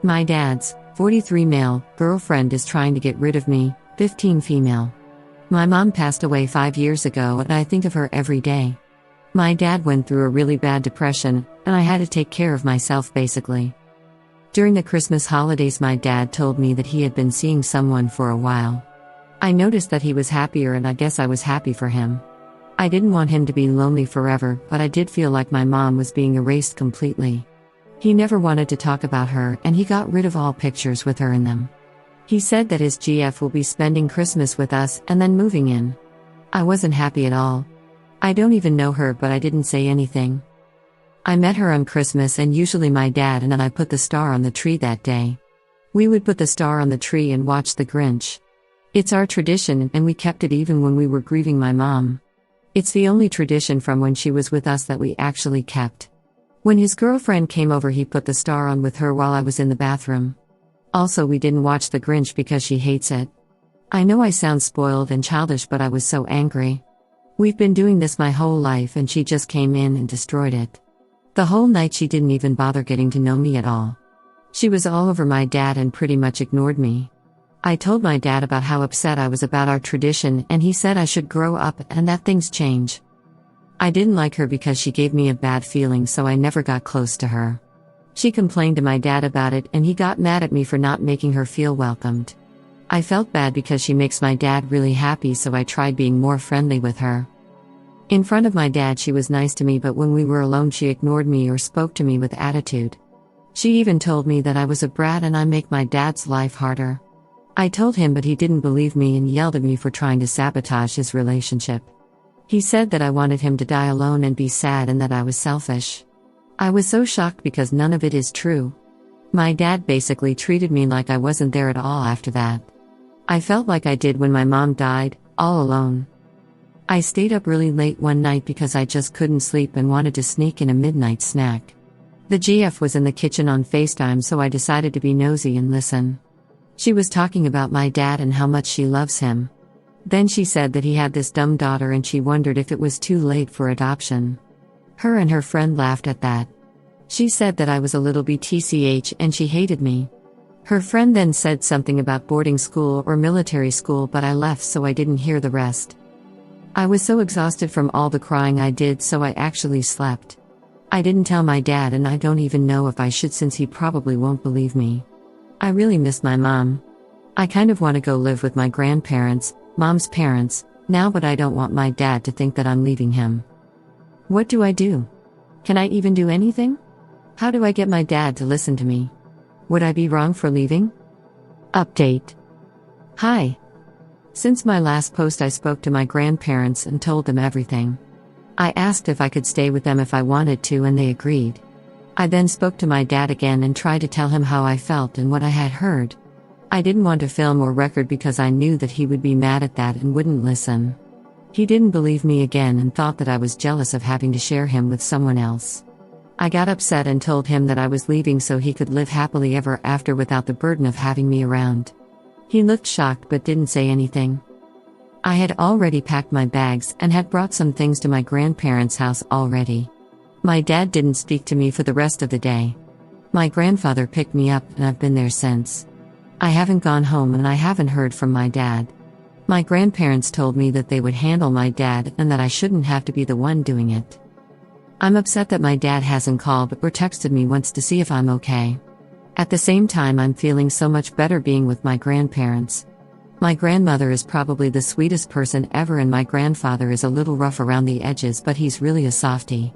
My dad's 43 male girlfriend is trying to get rid of me, 15 female. My mom passed away 5 years ago and I think of her every day. My dad went through a really bad depression, and I had to take care of myself basically. During the Christmas holidays, my dad told me that he had been seeing someone for a while. I noticed that he was happier and I guess I was happy for him. I didn't want him to be lonely forever, but I did feel like my mom was being erased completely. He never wanted to talk about her and he got rid of all pictures with her in them. He said that his GF will be spending Christmas with us and then moving in. I wasn't happy at all. I don't even know her, but I didn't say anything. I met her on Christmas and usually my dad and I put the star on the tree that day. We would put the star on the tree and watch The Grinch. It's our tradition and we kept it even when we were grieving my mom. It's the only tradition from when she was with us that we actually kept. When his girlfriend came over, he put the star on with her while I was in the bathroom. Also, we didn't watch The Grinch because she hates it. I know I sound spoiled and childish, but I was so angry. We've been doing this my whole life and she just came in and destroyed it. The whole night she didn't even bother getting to know me at all. She was all over my dad and pretty much ignored me. I told my dad about how upset I was about our tradition and he said I should grow up and that things change. I didn't like her because she gave me a bad feeling, so I never got close to her. She complained to my dad about it and he got mad at me for not making her feel welcomed. I felt bad because she makes my dad really happy, so I tried being more friendly with her. In front of my dad she was nice to me, but when we were alone she ignored me or spoke to me with attitude. She even told me that I was a brat and I make my dad's life harder. I told him, but he didn't believe me and yelled at me for trying to sabotage his relationship. He said that I wanted him to die alone and be sad and that I was selfish. I was so shocked because none of it is true. My dad basically treated me like I wasn't there at all after that. I felt like I did when my mom died, all alone. I stayed up really late one night because I just couldn't sleep and wanted to sneak in a midnight snack. The GF was in the kitchen on FaceTime, so I decided to be nosy and listen. She was talking about my dad and how much she loves him. Then she said that he had this dumb daughter and she wondered if it was too late for adoption. Her and her friend laughed at that. She said that I was a little BTCH and she hated me. Her friend then said something about boarding school or military school, but I left so I didn't hear the rest. I was so exhausted from all the crying I did, so I actually slept. I didn't tell my dad and I don't even know if I should, since he probably won't believe me. I really miss my mom. I kind of want to go live with my grandparents, mom's parents, now, but I don't want my dad to think that I'm leaving him. What do I do? Can I even do anything? How do I get my dad to listen to me? Would I be wrong for leaving? Update. Hi. Since my last post I spoke to my grandparents and told them everything. I asked if I could stay with them if I wanted to and they agreed. I then spoke to my dad again and tried to tell him how I felt and what I had heard. I didn't want to film or record because I knew that he would be mad at that and wouldn't listen. He didn't believe me again and thought that I was jealous of having to share him with someone else. I got upset and told him that I was leaving so he could live happily ever after without the burden of having me around. He looked shocked but didn't say anything. I had already packed my bags and had brought some things to my grandparents' house already. My dad didn't speak to me for the rest of the day. My grandfather picked me up and I've been there since. I haven't gone home and I haven't heard from my dad. My grandparents told me that they would handle my dad and that I shouldn't have to be the one doing it. I'm upset that my dad hasn't called or texted me once to see if I'm okay. At the same time, I'm feeling so much better being with my grandparents. My grandmother is probably the sweetest person ever and my grandfather is a little rough around the edges, but he's really a softie.